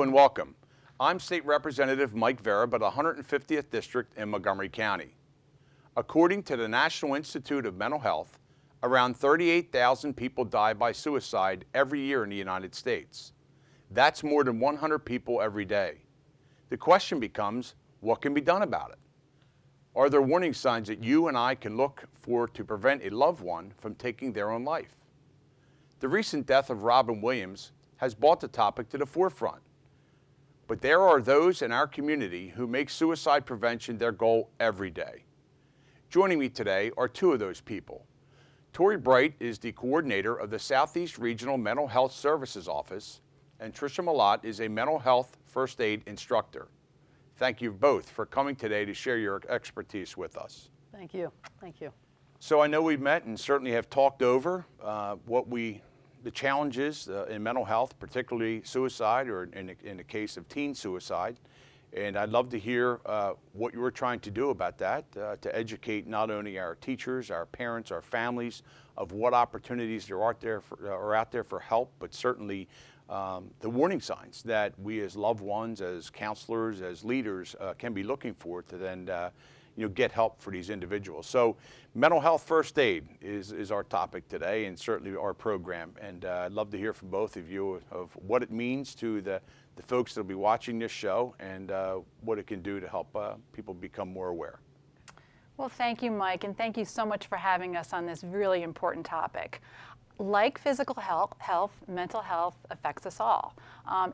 and welcome. I'm State Representative Mike Vereb at the 150th District in Montgomery County. According to the National Institute of Mental Health, around 38,000 people die by suicide every year in the United States. That's more than 100 people every day. The question becomes, what can be done about it? Are there warning signs that you and I can look for to prevent a loved one from taking their own life? The recent death of Robin Williams has brought the topic to the forefront. But there are those in our community who make suicide prevention their goal every day. Joining me today are two of those people. TORY Bright is the coordinator of the Southeast Regional Mental Health Services Office, and Tricia Malott is a mental health first aid instructor. Thank you both for coming today to share your expertise with us. Thank you. Thank you. So I know we've met and certainly have talked over the challenges in mental health, particularly suicide, or in the case of teen suicide. And I'd love to hear what you were trying to do about that, to educate not only our teachers, our parents, our families of what opportunities there are out there for help, but certainly the warning signs that we as loved ones, as counselors, as leaders can be looking for to then get help for these individuals. So mental health first aid is our topic today, and certainly our program. And I'd love to hear from both of you of what it means to the folks that will be watching this show, and what it can do to help people become more aware. Well, thank you, Mike, and thank you so much for having us on this really important topic. Like physical health, mental health affects us all.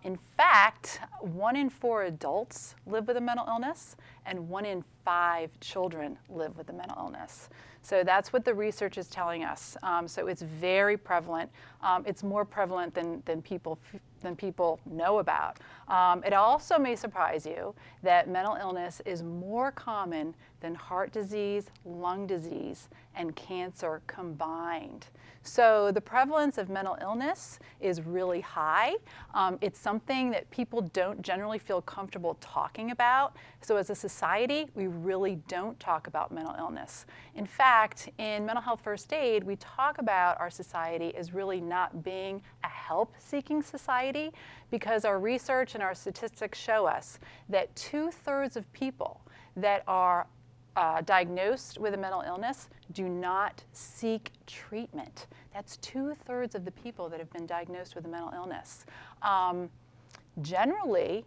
In fact, 1 in 4 adults live with a mental illness, and 1 in 5 children live with a mental illness. So that's what the research is telling us. So it's very prevalent. It's more prevalent than people know about. It also may surprise you that mental illness is more common than heart disease, lung disease, and cancer combined. So the prevalence of mental illness is really high. It's something that people don't generally feel comfortable talking about. So as a society, we really don't talk about mental illness. In fact, in mental health first aid, we talk about our society as really not being a help-seeking society, because our research and our statistics show us that 2/3 of people that are diagnosed with a mental illness do not seek treatment. That's 2/3 of the people that have been diagnosed with a mental illness. Generally,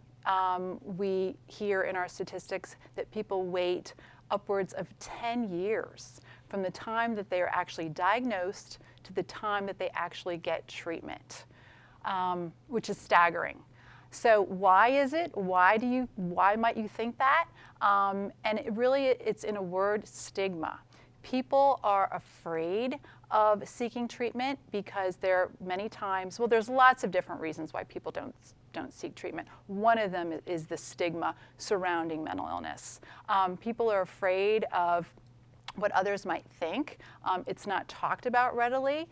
we hear in our statistics that people wait upwards of 10 years from the time that they are actually diagnosed to the time that they actually get treatment, which is staggering. So why is it? Why might you think that? And it's in a word, stigma. People are afraid of seeking treatment because there many times, well, there's lots of different reasons why people don't seek treatment. One of them is the stigma surrounding mental illness. People are afraid of what others might think. It's not talked about readily.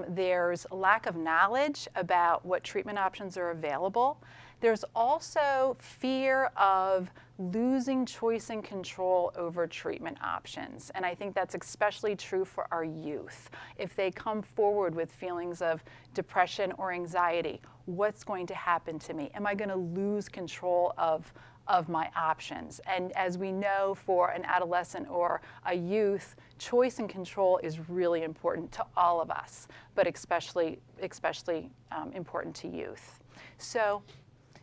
There's a lack of knowledge about what treatment options are available. There's also fear of losing choice and control over treatment options. And I think that's especially true for our youth. If they come forward with feelings of depression or anxiety, what's going to happen to me? Am I going to lose control of my options? And as we know, for an adolescent or a youth, choice and control is really important to all of us, but especially important to youth. So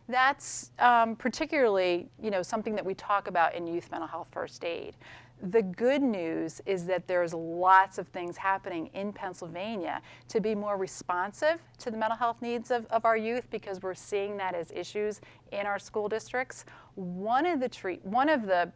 that's particularly something that we talk about in youth mental health first aid. The good news is that there's lots of things happening in Pennsylvania to be more responsive to the mental health needs of our youth, because we're seeing that as issues in our school districts. One of the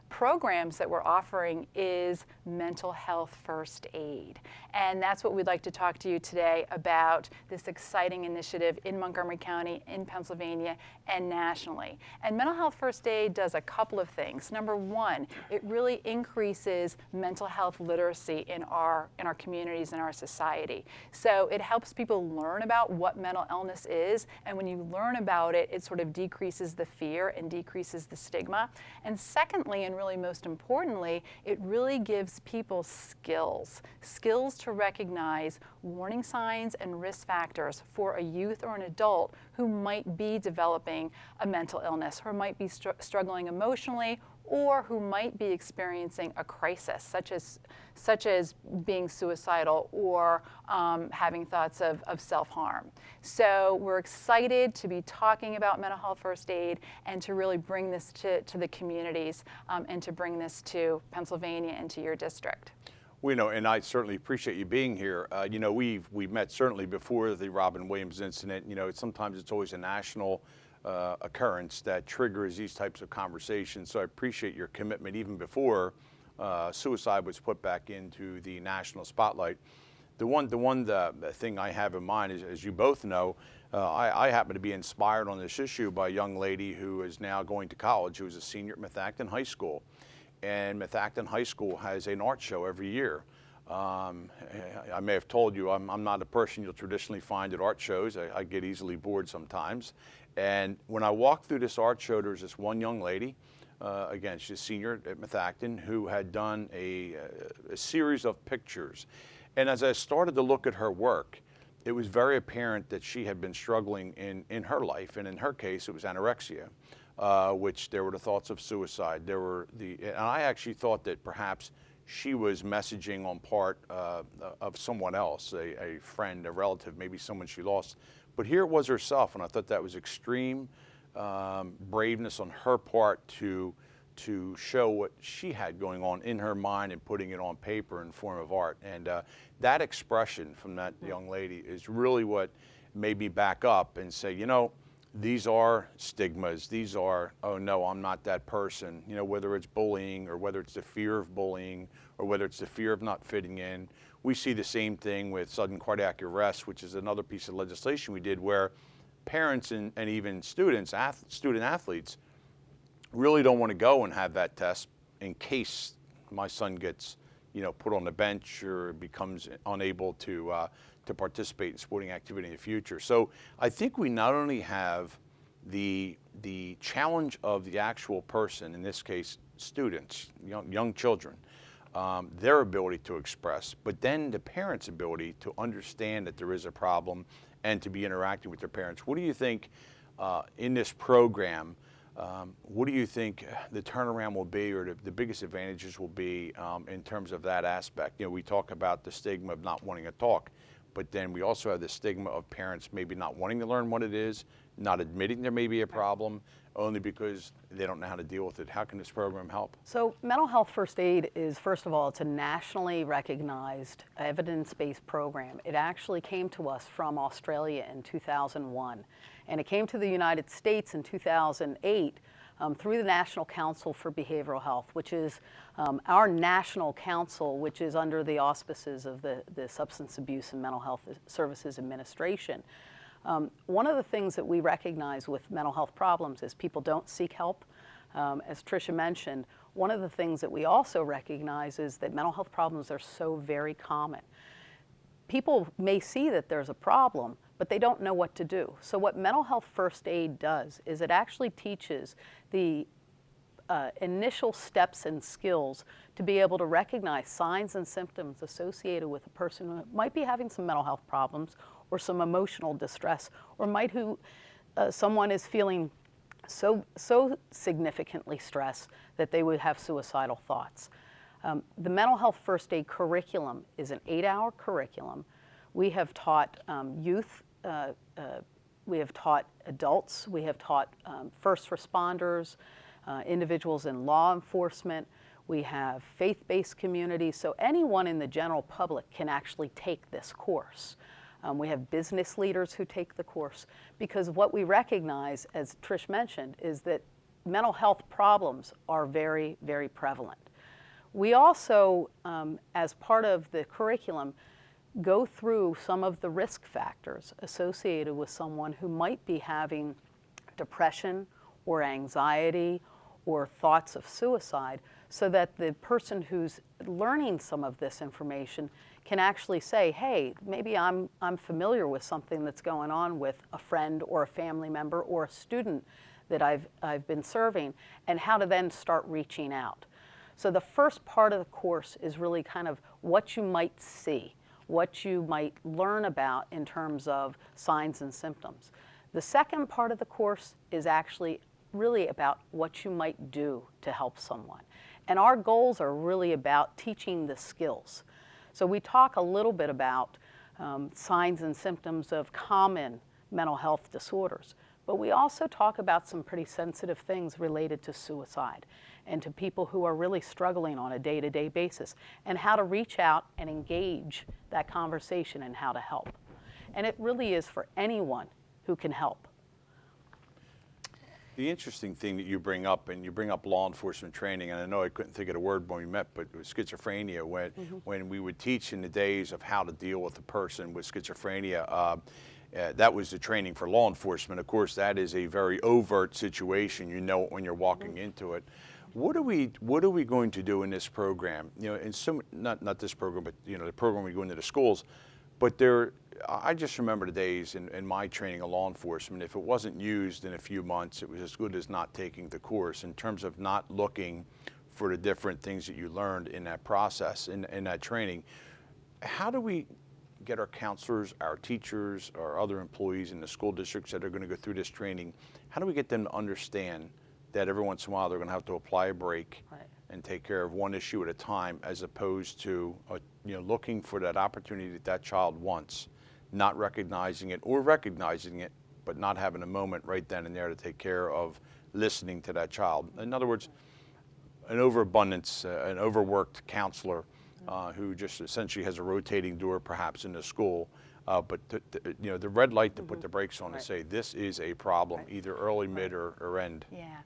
programs that we're offering is mental health first aid. And that's what we'd like to talk to you today about, this exciting initiative in Montgomery County, in Pennsylvania, and nationally. And mental health first aid does a couple of things. Number one, it really increases mental health literacy in our communities, in our society. So it helps people learn about what mental illness is, and when you learn about it, it sort of decreases the fear and decreases the stigma. And secondly, and really most importantly, it really gives people skills to recognize warning signs and risk factors for a youth or an adult who might be developing a mental illness, or might be struggling emotionally, or who might be experiencing a crisis, such as being suicidal or having thoughts of self-harm. So we're excited to be talking about mental health first aid and to really bring this to the communities and to bring this to Pennsylvania and to your district. Well, you know, and I certainly appreciate you being here. You know, we've met certainly before the Robin Williams incident. You know, sometimes it's always a national occurrence that triggers these types of conversations. So I appreciate your commitment even before suicide was put back into the national spotlight. The one thing I have in mind is, as you both know, I happen to be inspired on this issue by a young lady who is now going to college, who is a senior at Methacton High School. And Methacton High School has an art show every year. I may have told you I'm not a person you'll traditionally find at art shows. I get easily bored sometimes. And when I walked through this art show, there was this one young lady, again, she's a senior at Methacton, who had done a series of pictures. And as I started to look at her work, it was very apparent that she had been struggling in her life, and in her case, it was anorexia, which there were the thoughts of suicide. And I actually thought that perhaps she was messaging on part of someone else, a friend, a relative, maybe someone she lost. But here it was herself, and I thought that was extreme braveness on her part to show what she had going on in her mind and putting it on paper in form of art. And that expression from that young lady is really what made me back up and say, you know, these are stigmas. These are, oh no, I'm not that person. You know, whether it's bullying or whether it's the fear of bullying or whether it's the fear of not fitting in. We see the same thing with sudden cardiac arrest, which is another piece of legislation we did where parents and even student athletes really don't want to go and have that test in case my son gets, you know, put on the bench or becomes unable to participate in sporting activity in the future. So I think we not only have the challenge of the actual person, in this case students, young children, their ability to express, but then the parents' ability to understand that there is a problem and to be interacting with their parents. What do you think in this program, what do you think the turnaround will be, or the biggest advantages will be in terms of that aspect? You know, we talk about the stigma of not wanting to talk, but then we also have the stigma of parents maybe not wanting to learn what it is, not admitting there may be a problem, only because they don't know how to deal with it. How can this program help? So mental health first aid is, first of all, it's a nationally recognized evidence-based program. It actually came to us from Australia in 2001, and it came to the United States in 2008 through the National Council for Behavioral Health, which is our national council, which is under the auspices of the Substance Abuse and Mental Health Services Administration. One of the things that we recognize with mental health problems is people don't seek help. As Tricia mentioned, one of the things that we also recognize is that mental health problems are so very common. People may see that there's a problem, but they don't know what to do. So what mental health first aid does is it actually teaches the initial steps and skills to be able to recognize signs and symptoms associated with a person who might be having some mental health problems or some emotional distress, or someone is feeling so significantly stressed that they would have suicidal thoughts. The mental health first aid curriculum is an 8-hour curriculum. We have taught youth, we have taught adults, we have taught first responders, individuals in law enforcement, we have faith-based communities, so anyone in the general public can actually take this course. We have business leaders who take the course, because what we recognize, as Trish mentioned, is that mental health problems are very, very prevalent. We also, as part of the curriculum, go through some of the risk factors associated with someone who might be having depression or anxiety or thoughts of suicide, so that the person who's learning some of this information can actually say, hey, maybe I'm familiar with something that's going on with a friend or a family member or a student that I've been serving, and how to then start reaching out. So the first part of the course is really kind of what you might see, what you might learn about in terms of signs and symptoms. The second part of the course is actually really about what you might do to help someone. And our goals are really about teaching the skills. So we talk a little bit about signs and symptoms of common mental health disorders, but we also talk about some pretty sensitive things related to suicide and to people who are really struggling on a day-to-day basis, and how to reach out and engage that conversation and how to help. And it really is for anyone who can help. The interesting thing that you bring up, and you bring up law enforcement training, and I know I couldn't think of the word when we met, but it was schizophrenia. When we would teach in the days of how to deal with a person with schizophrenia, that was the training for law enforcement. Of course, that is a very overt situation. You know it when you're walking into it. What are we going to do in this program? You know, in some, not this program, but you know, the program we go into the schools. But I just remember the days in my training of law enforcement, if it wasn't used in a few months, it was as good as not taking the course, in terms of not looking for the different things that you learned in that process, in that training. How do we get our counselors, our teachers, our other employees in the school districts that are going to go through this training, how do we get them to understand that every once in a while they're going to have to apply a brake and take care of one issue at a time, as opposed to looking for that opportunity that that child wants, not recognizing it, or recognizing it but not having a moment right then and there to take care of listening to that child. In other words, an overabundance, an overworked counselor who just essentially has a rotating door perhaps in the school, but the red light to put the brakes on and say, this is a problem, either early, mid, or end. Yeah,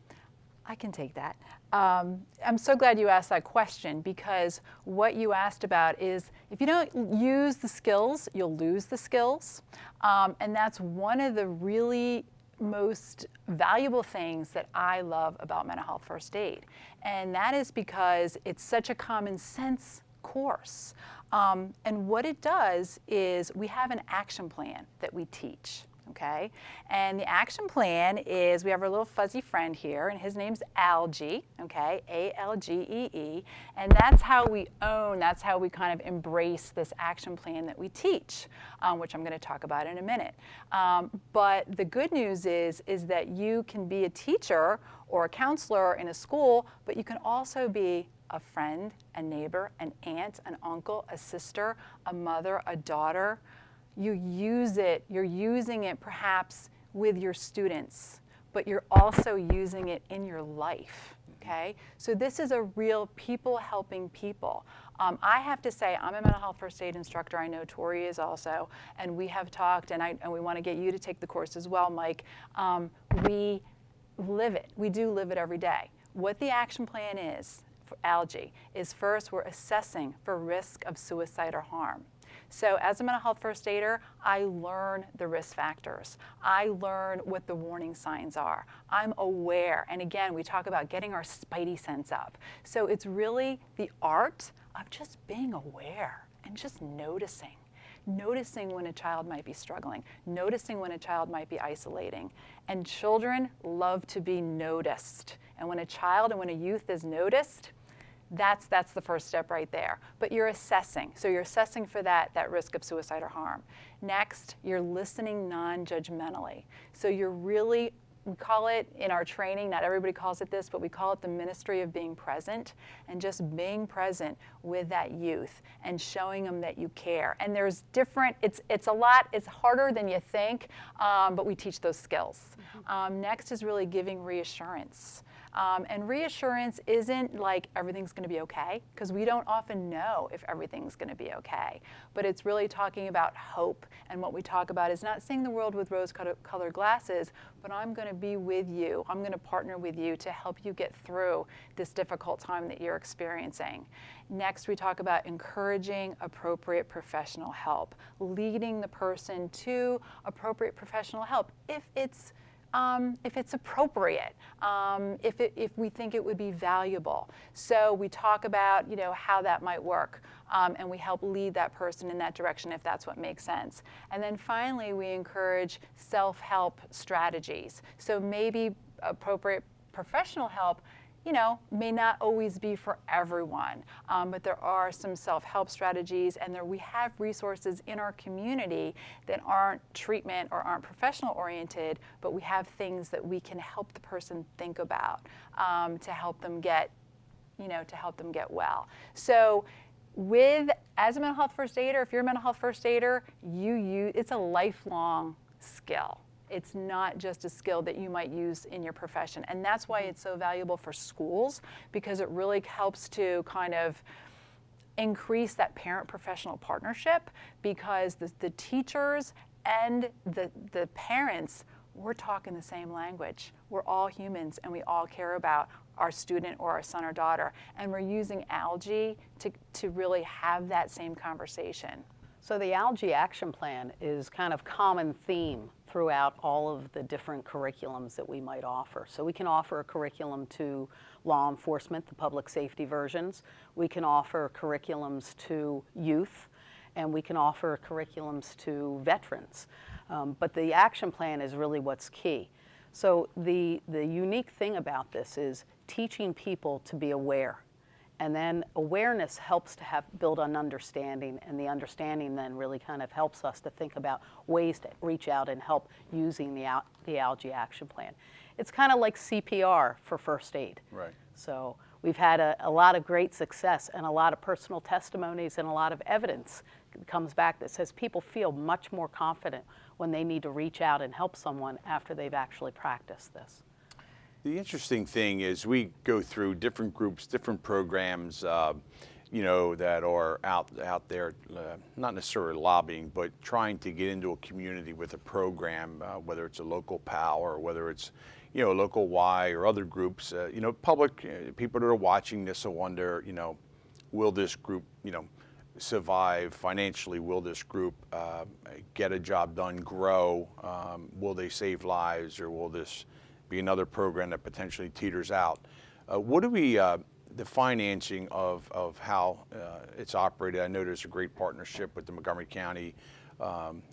I can take that. I'm so glad you asked that question, because what you asked about is, if you don't use the skills, you'll lose the skills. And that's one of the really most valuable things that I love about mental health first aid. And that is because it's such a common sense course. And what it does is, we have an action plan that we teach. Okay, and the action plan is, we have our little fuzzy friend here, and his name's Algie, okay, A-L-G-E-E, and that's how we kind of embrace this action plan that we teach, which I'm going to talk about in a minute. But the good news is that you can be a teacher or a counselor in a school, but you can also be a friend, a neighbor, an aunt, an uncle, a sister, a mother, a daughter. You're using it perhaps with your students, but you're also using it in your life, okay? So this is a real people helping people. I have to say, I'm a mental health first aid instructor. I know TORY is also, and we have talked, and we want to get you to take the course as well, Mike. We live it. We do live it every day. What the action plan is for Algie is, first, we're assessing for risk of suicide or harm. So as a mental health first aider, I learn the risk factors. I learn what the warning signs are. I'm aware. And again, we talk about getting our spidey sense up. So it's really the art of just being aware and just noticing. Noticing when a child might be struggling. Noticing when a child might be isolating. And children love to be noticed. And when a child and when a youth is noticed, that's the first step right there. But you're assessing. So you're assessing for that risk of suicide or harm. Next, you're listening non-judgmentally. So you're really, we call it in our training, not everybody calls it this, but we call it the ministry of being present, and just being present with that youth and showing them that you care. And there's different, it's a lot, it's harder than you think, but we teach those skills. Next is really giving reassurance. And reassurance isn't like everything's going to be okay, because we don't often know if everything's going to be okay. But it's really talking about hope. And what we talk about is not seeing the world with rose-colored glasses, but I'm going to be with you. I'm going to partner with you to help you get through this difficult time that you're experiencing. Next, we talk about encouraging appropriate professional help, leading the person to appropriate professional help. If it's if it's appropriate, if we think it would be valuable. So we talk about, you know, how that might work, and we help lead that person in that direction if that's what makes sense. And then finally, we encourage self-help strategies. So maybe appropriate professional help, you know, may not always be for everyone, but there are some self-help strategies, and we have resources in our community that aren't treatment or aren't professional oriented, but we have things that we can help the person think about to help them get, you know, to help them get well. So as a mental health first aider, if you're a mental health first aider, it's a lifelong skill. It's not just a skill that you might use in your profession. And that's why it's so valuable for schools, because it really helps to kind of increase that parent-professional partnership, because the teachers and the parents, we're talking the same language. We're all humans, and we all care about our student or our son or daughter. And we're using algae to really have that same conversation. So the Algae Action Plan is kind of common theme throughout all of the different curriculums that we might offer. So we can offer a curriculum to law enforcement, the public safety versions. We can offer curriculums to youth, and we can offer curriculums to veterans. But the action plan is really what's key. So the unique thing about this is teaching people to be aware. And then awareness helps to build an understanding, and the understanding then really kind of helps us to think about ways to reach out and help using the Algae Action Plan. It's kind of like CPR for first aid. Right. So we've had a lot of great success and a lot of personal testimonies and a lot of evidence comes back that says people feel much more confident when they need to reach out and help someone after they've actually practiced this. The interesting thing is we go through different groups, different programs, you know, that are out there, not necessarily lobbying, but trying to get into a community with a program, whether it's a local PAL or whether it's, you know, a local Y or other groups. You know, public people that are watching this will wonder, you know, will this group, you know, survive financially? Will this group get a job done, grow? Will they save lives, or will this be another program that potentially teeters out? What do we, the financing of how it's operated? I know there's a great partnership with the Montgomery County, you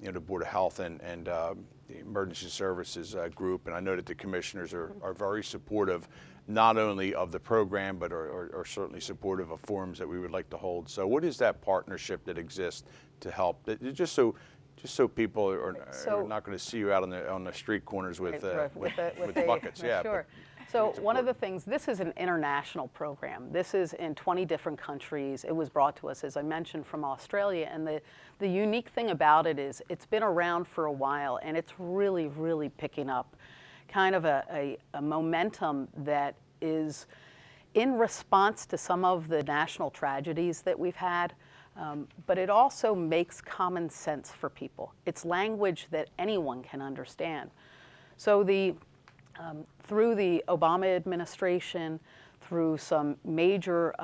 know, the Board of Health and the Emergency Services group, and I know that the commissioners are very supportive, not only of the program, but are certainly supportive of forums that we would like to hold. So what is that partnership that exists to help? Just so people are not going to see you out on the street corners with buckets. Yeah. Sure. So one of the things, this is an international program. This is in 20 different countries. It was brought to us, as I mentioned, from Australia. And the unique thing about it is it's been around for a while, and it's really, really picking up kind of a momentum that is in response to some of the national tragedies that we've had. But it also makes common sense for people. It's language that anyone can understand. So through the Obama administration, through some major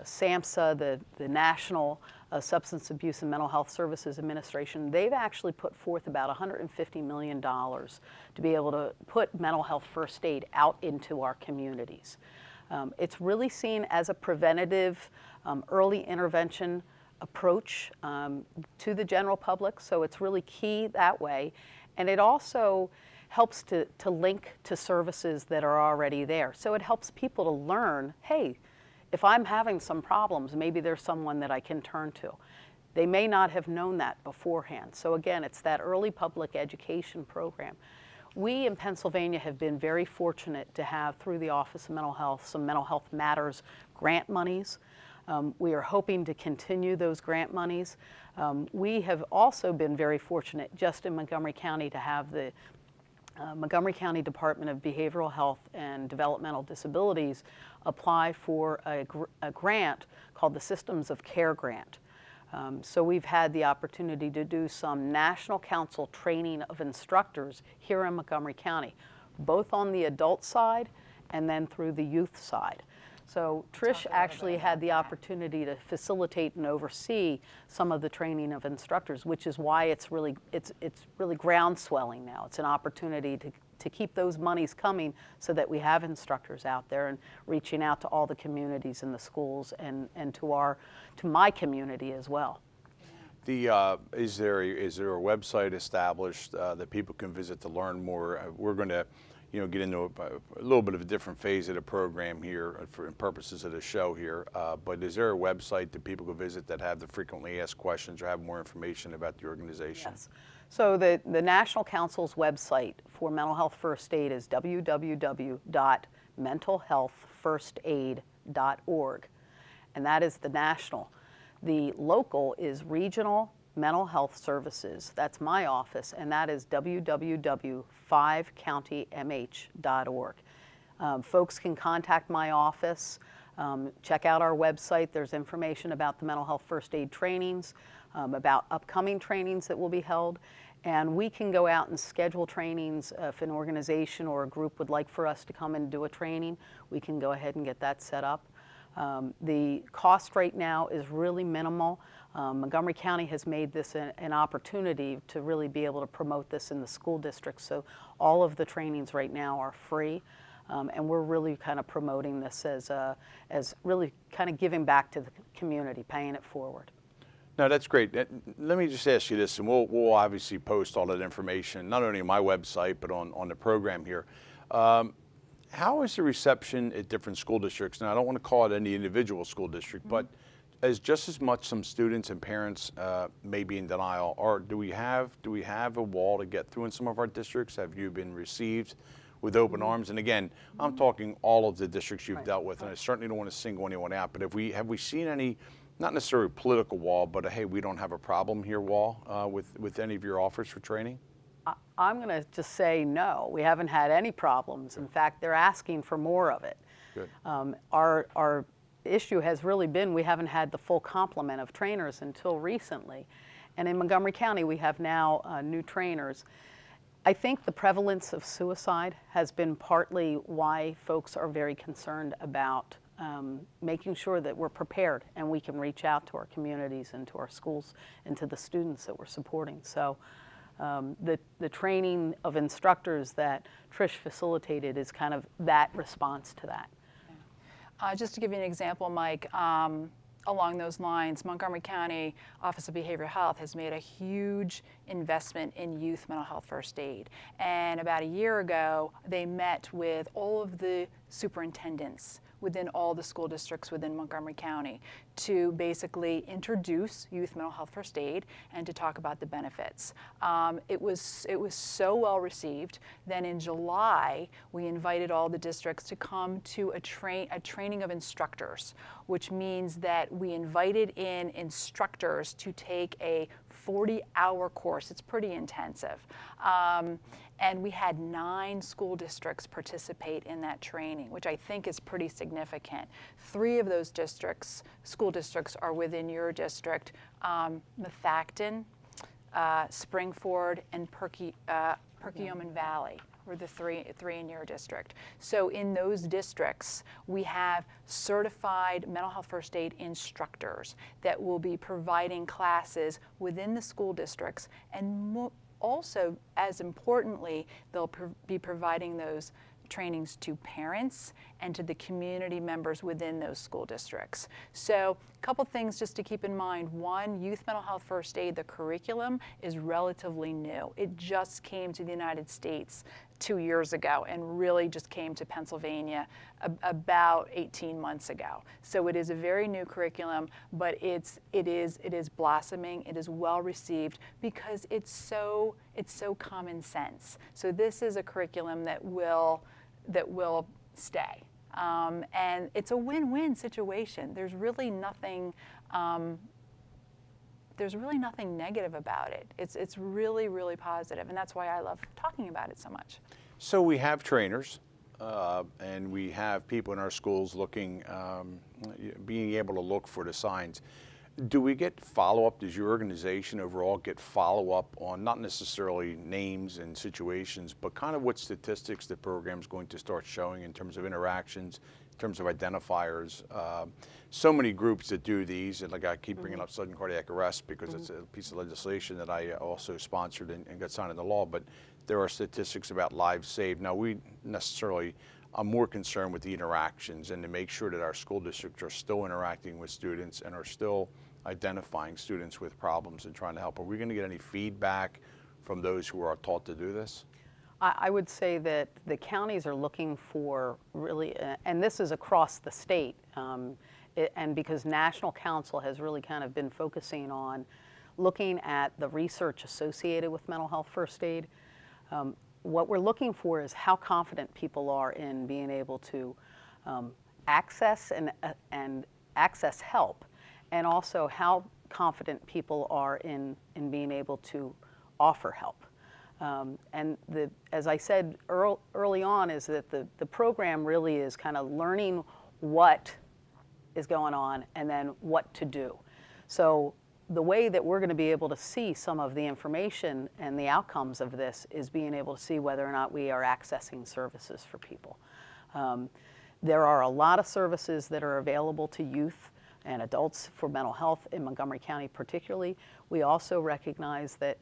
SAMHSA, the National Substance Abuse and Mental Health Services Administration, they've actually put forth about $150 million to be able to put mental health first aid out into our communities. It's really seen as a preventative, early intervention approach to the general public, so it's really key that way. And it also helps to link to services that are already there. So it helps people to learn, hey, if I'm having some problems, maybe there's someone that I can turn to. They may not have known that beforehand. So again, it's that early public education program. We in Pennsylvania have been very fortunate to have, through the Office of Mental Health, some Mental Health Matters grant monies. We are hoping to continue those grant monies. We have also been very fortunate just in Montgomery County to have the Montgomery County Department of Behavioral Health and Developmental Disabilities apply for a grant called the Systems of Care Grant. So we've had the opportunity to do some National Council training of instructors here in Montgomery County, both on the adult side and then through the youth side. So Trish actually had the opportunity to facilitate and oversee some of the training of instructors, which is why it's really ground swelling now. It's an opportunity to keep those monies coming so that we have instructors out there and reaching out to all the communities in the schools and to my community as well. Is there a website established that people can visit to learn more? We're going to, get into a little bit of a different phase of the program here for purposes of the show here. But is there a website that people can visit that have the frequently asked questions or have more information about the organization? Yes. So the National Council's website for mental health first aid is www.mentalhealthfirstaid.org, and that is the national. The local is Regional Mental Health Services. That's my office, and that is www.5countymh.org. Folks can contact my office, check out our website. There's information about the mental health first aid trainings, about upcoming trainings that will be held, and we can go out and schedule trainings. If an organization or a group would like for us to come and do a training, we can go ahead and get that set up. The cost right now is really minimal. Montgomery County has made this an opportunity to really be able to promote this in the school districts. So all of the trainings right now are free, and we're really kind of promoting this as really kind of giving back to the community, paying it forward. No, that's great. Let me just ask you this, and we'll obviously post all that information, not only on my website, but on the program here. How is the reception at different school districts? Now, I don't want to call it any individual school district, but as just as much some students and parents may be in denial, or do we have a wall to get through in some of our districts? Have you been received with open arms? And again, I'm talking all of the districts you've dealt with, and I certainly don't want to single anyone out, but have we seen any, not necessarily political wall, but a, hey, we don't have a problem here wall with any of your offers for training? I'm going to just say no. We haven't had any problems. In fact, they're asking for more of it. Good. Our issue has really been we haven't had the full complement of trainers until recently. And in Montgomery County, we have now new trainers. I think the prevalence of suicide has been partly why folks are very concerned about making sure that we're prepared and we can reach out to our communities and to our schools and to the students that we're supporting. So the training of instructors that Trish facilitated is kind of that response to that. Just to give you an example, Mike, along those lines, Montgomery County Office of Behavioral Health has made a huge investment in youth mental health first aid. And about a year ago, they met with all of the superintendents within all the school districts within Montgomery County to basically introduce youth mental health first aid and to talk about the benefits. It was so well received. Then in July, we invited all the districts to come to a training of instructors, which means that we invited in instructors to take a 40-hour course. It's pretty intensive. And we had 9 school districts participate in that training, which I think is pretty significant. 3 of those districts, school districts, are within your district: Methacton, Springford, and Perkiomen Valley were the three in your district. So in those districts, we have certified mental health first aid instructors that will be providing classes within the school districts, and also, as importantly, they'll be providing those trainings to parents and to the community members within those school districts. So a couple things just to keep in mind. One, youth mental health first aid, the curriculum is relatively new. It just came to the United States 2 years ago and really just came to Pennsylvania about 18 months ago. So it is a very new curriculum, but it is blossoming. It is well received because it's so common sense. So this is a curriculum that will stay. And it's a win-win situation. There's really nothing negative about it. It's really, really positive, and that's why I love talking about it so much. So we have trainers, and we have people in our schools looking, being able to look for the signs. Do we get follow-up? Does your organization overall get follow-up on not necessarily names and situations, but kind of what statistics the program's going to start showing in terms of interactions, in terms of identifiers? So many groups that do these, and like I keep bringing up sudden cardiac arrest because it's a piece of legislation that I also sponsored and got signed into law, but there are statistics about lives saved. Now, I'm more concerned with the interactions and to make sure that our school districts are still interacting with students and are still identifying students with problems and trying to help. Are we going to get any feedback from those who are taught to do this? I would say that the counties are looking for really, and this is across the state, and because National Council has really kind of been focusing on looking at the research associated with mental health first aid. What we're looking for is how confident people are in being able to access and access help, and also how confident people are in being able to offer help. And as I said early on, is that the program really is kind of learning what is going on and then what to do. So the way that we're going to be able to see some of the information and the outcomes of this is being able to see whether or not we are accessing services for people. There are a lot of services that are available to youth and adults for mental health in Montgomery County particularly. We also recognize that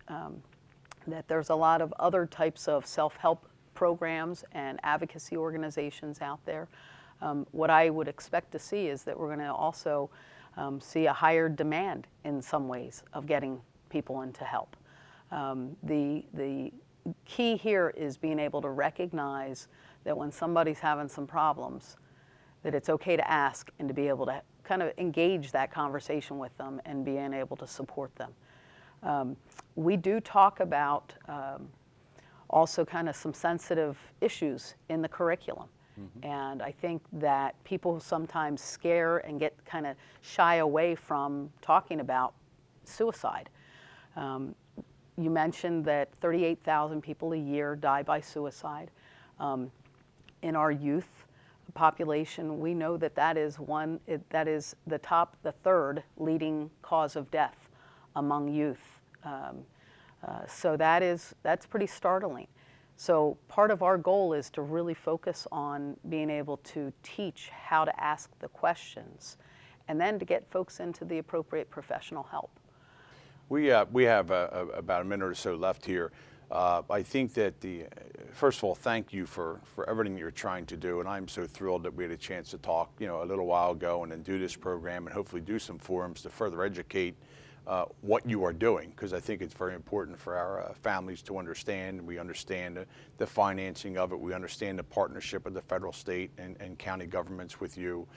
that there's a lot of other types of self-help programs and advocacy organizations out there. What I would expect to see is that we're going to also see a higher demand in some ways of getting people into help. The key here is being able to recognize that when somebody's having some problems, that it's okay to ask and to be able to kind of engage that conversation with them and being able to support them. We do talk about also kind of some sensitive issues in the curriculum. Mm-hmm. And I think that people sometimes scare and get kind of shy away from talking about suicide. You mentioned that 38,000 people a year die by suicide. In our youth population, we know that that is the third leading cause of death among youth. So that's pretty startling. So part of our goal is to really focus on being able to teach how to ask the questions and then to get folks into the appropriate professional help. We have about a minute or so left here. I think that first of all, thank you for everything you're trying to do, and I'm so thrilled that we had a chance to talk, a little while ago, and then do this program and hopefully do some forums to further educate what you are doing, because I think it's very important for our families to understand. We understand the financing of it. We understand the partnership of the federal, state, and county governments with you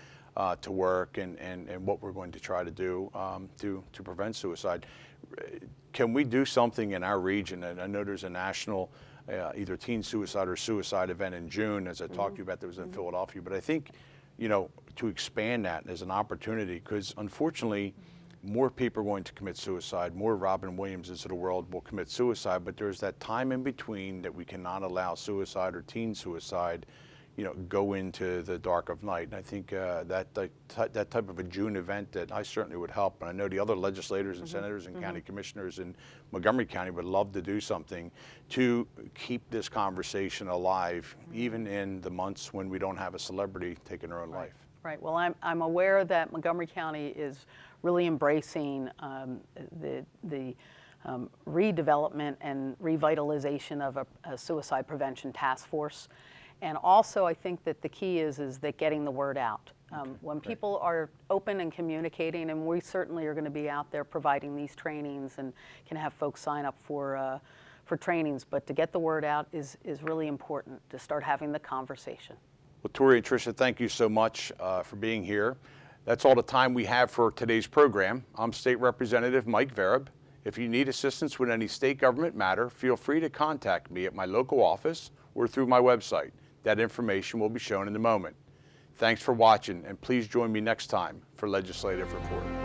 to work and what we're going to try to do to prevent suicide. Can we do something in our region? And I know there's a national either teen suicide or suicide event in June, as I talked to you about, that was in Philadelphia. But I think, to expand that as an opportunity, because unfortunately, more people are going to commit suicide, more Robin Williamses of the world will commit suicide, but there's that time in between that we cannot allow suicide or teen suicide, go into the dark of night. And I think that type of a June event, that I certainly would help. And I know the other legislators and senators and county commissioners in Montgomery County would love to do something to keep this conversation alive, even in the months when we don't have a celebrity taking their own life. Right. Well, I'm aware that Montgomery County is really embracing the redevelopment and revitalization of a suicide prevention task force. And also, I think that the key is that getting the word out. When people are open and communicating, and we certainly are going to be out there providing these trainings and can have folks sign up for trainings, but to get the word out is really important, to start having the conversation. Well, Tori and Tricia, thank you so much for being here. That's all the time we have for today's program. I'm State Representative Mike Vereb. If you need assistance with any state government matter, feel free to contact me at my local office or through my website. That information will be shown in a moment. Thanks for watching, and please join me next time for Legislative Report.